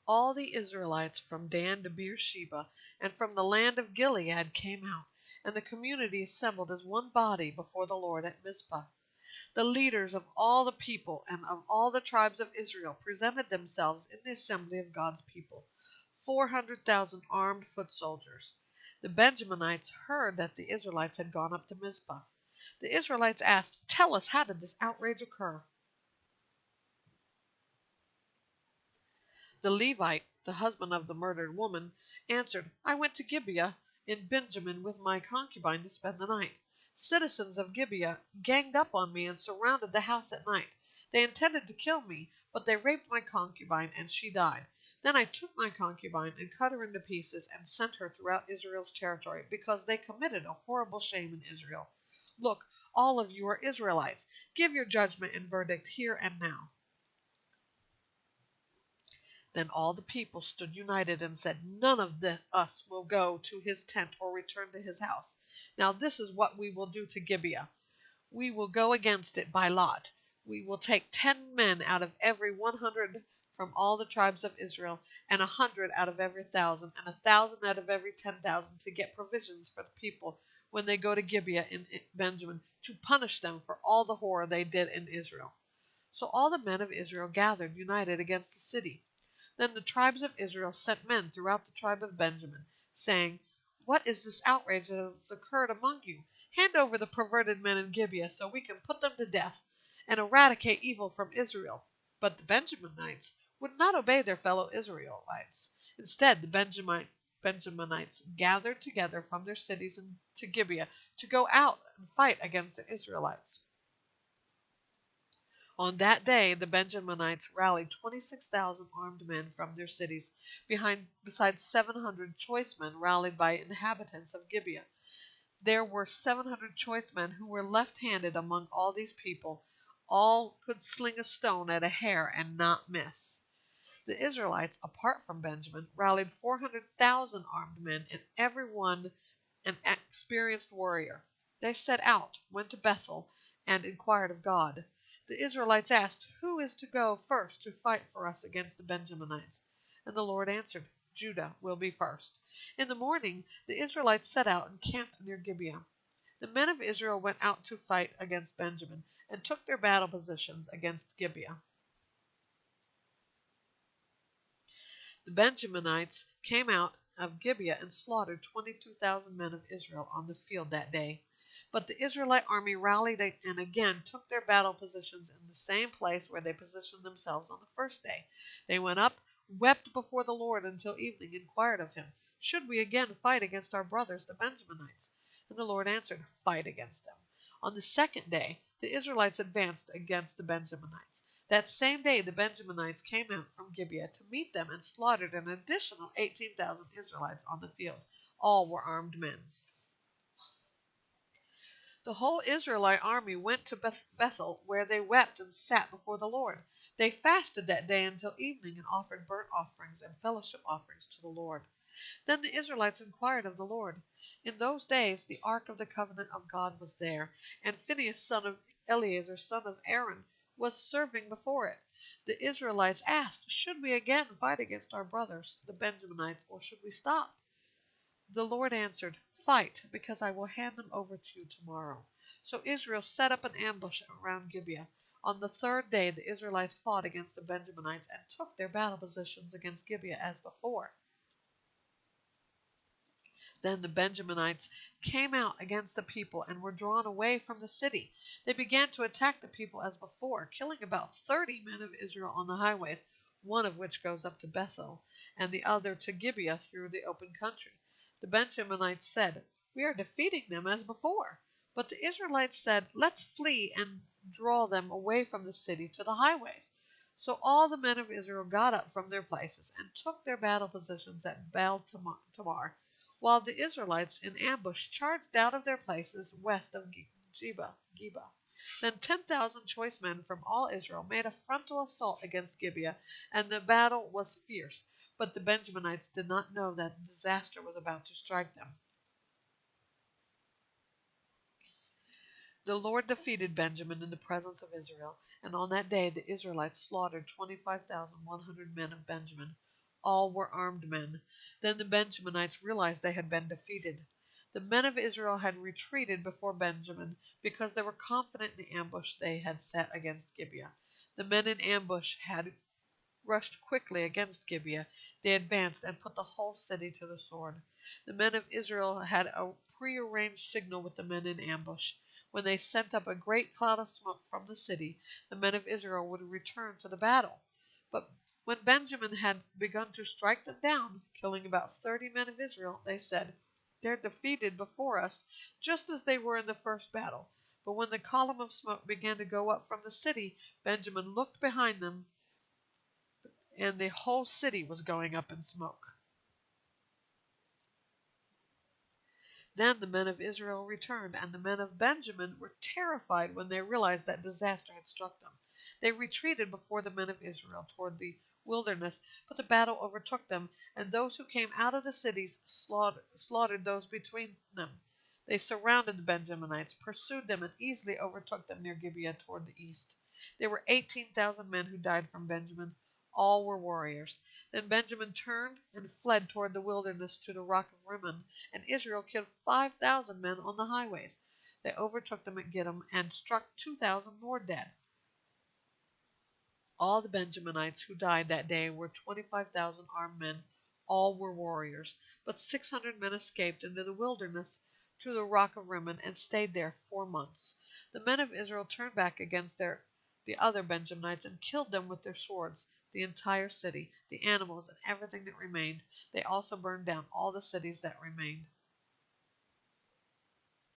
All the Israelites from Dan to Beersheba and from the land of Gilead came out, and the community assembled as one body before the Lord at Mizpah. The leaders of all the people and of all the tribes of Israel presented themselves in the assembly of God's people, 400,000 armed foot soldiers. The Benjaminites heard that the Israelites had gone up to Mizpah. The Israelites asked, "Tell us, how did this outrage occur?" The Levite, the husband of the murdered woman, answered, "I went to Gibeah in Benjamin with my concubine to spend the night. Citizens of Gibeah ganged up on me and surrounded the house at night. They intended to kill me, but they raped my concubine, and she died. Then I took my concubine and cut her into pieces and sent her throughout Israel's territory, because they committed a horrible shame in Israel. Look, all of you are Israelites. Give your judgment and verdict here and now." Then all the people stood united and said, "None of us will go to his tent or return to his house. Now this is what we will do to Gibeah. We will go against it by lot. We will take 10 men out of every 100 from all the tribes of Israel, and 100 out of every 1,000, and 1,000 out of every 10,000 to get provisions for the people when they go to Gibeah in Benjamin, to punish them for all the horror they did in Israel." So all the men of Israel gathered united against the city. Then the tribes of Israel sent men throughout the tribe of Benjamin, saying, "What is this outrage that has occurred among you? Hand over the perverted men in Gibeah, so we can put them to death and eradicate evil from Israel." But the Benjaminites would not obey their fellow Israelites. Instead, the Benjaminites gathered together from their cities to Gibeah to go out and fight against the Israelites. On that day the Benjaminites rallied 26,000 armed men from their cities, besides 700 choice men rallied by inhabitants of Gibeah. There were 700 choice men who were left-handed among all these people. All could sling a stone at a hair and not miss. The Israelites, apart from Benjamin, rallied 400,000 armed men, and every one an experienced warrior. They set out, went to Bethel, and inquired of God. The Israelites asked, "Who is to go first to fight for us against the Benjaminites?" And the Lord answered, "Judah will be first." In the morning the Israelites set out and camped near Gibeah. The men of Israel went out to fight against Benjamin, and took their battle positions against Gibeah. The Benjaminites came out of Gibeah and slaughtered 22,000 men of Israel on the field that day. But the Israelite army rallied and again took their battle positions in the same place where they positioned themselves on the first day. They went up, wept before the Lord until evening, and inquired of him, "Should we again fight against our brothers, the Benjaminites?" And the Lord answered, "Fight against them." On the second day the Israelites advanced against the Benjaminites. That same day the Benjaminites came out from Gibeah to meet them and slaughtered an additional 18,000 Israelites on the field. All were armed men. The whole Israelite army went to Bethel, where they wept and sat before the Lord. They fasted that day until evening and offered burnt offerings and fellowship offerings to the Lord. Then the Israelites inquired of the Lord. In those days the ark of the covenant of God was there, and Phinehas, son of Eleazar, son of Aaron, was serving before it. The Israelites asked, "Should we again fight against our brothers, the Benjaminites, or should we stop?" The Lord answered, "Fight, because I will hand them over to you tomorrow." So Israel set up an ambush around Gibeah. On the third day the Israelites fought against the Benjaminites and took their battle positions against Gibeah as before. Then the Benjaminites came out against the people and were drawn away from the city. They began to attack the people as before, killing about 30 men of Israel on the highways, one of which goes up to Bethel, and the other to Gibeah through the open country. The Benjaminites said, "We are defeating them as before." But the Israelites said, "Let's flee and draw them away from the city to the highways." So all the men of Israel got up from their places and took their battle positions at Baal-Tamar, while the Israelites in ambush charged out of their places west of Geba. Then 10,000 choice men from all Israel made a frontal assault against Gibeah, and the battle was fierce. But the Benjaminites did not know that disaster was about to strike them. The Lord defeated Benjamin in the presence of Israel, and on that day the Israelites slaughtered 25,100 men of Benjamin. All were armed men. Then the Benjaminites realized they had been defeated. The men of Israel had retreated before Benjamin because they were confident in the ambush they had set against Gibeah. The men in ambush had rushed quickly against Gibeah. They advanced and put the whole city to the sword. The men of Israel had a prearranged signal with the men in ambush. When they sent up a great cloud of smoke from the city, the men of Israel would return to the battle. But when Benjamin had begun to strike them down, killing about 30 men of Israel, they said, "They're defeated before us, just as they were in the first battle." But when the column of smoke began to go up from the city, Benjamin looked behind them, and the whole city was going up in smoke. Then the men of Israel returned, and the men of Benjamin were terrified when they realized that disaster had struck them. They retreated before the men of Israel toward the wilderness, but the battle overtook them, and those who came out of the cities slaughtered those between them. They surrounded the Benjaminites, pursued them, and easily overtook them near Gibeah toward the east. There were 18,000 men who died from Benjamin. All were warriors. Then Benjamin turned and fled toward the wilderness to the rock of Rimmon, and Israel killed 5,000 men on the highways. They overtook them at Gittim and struck 2,000 more dead. All the Benjaminites who died that day were 25,000 armed men. All were warriors. But 600 men escaped into the wilderness to the rock of Rimmon and stayed there 4 months. The men of Israel turned back against the other Benjaminites and killed them with their swords, the entire city, the animals, and everything that remained. They also burned down all the cities that remained.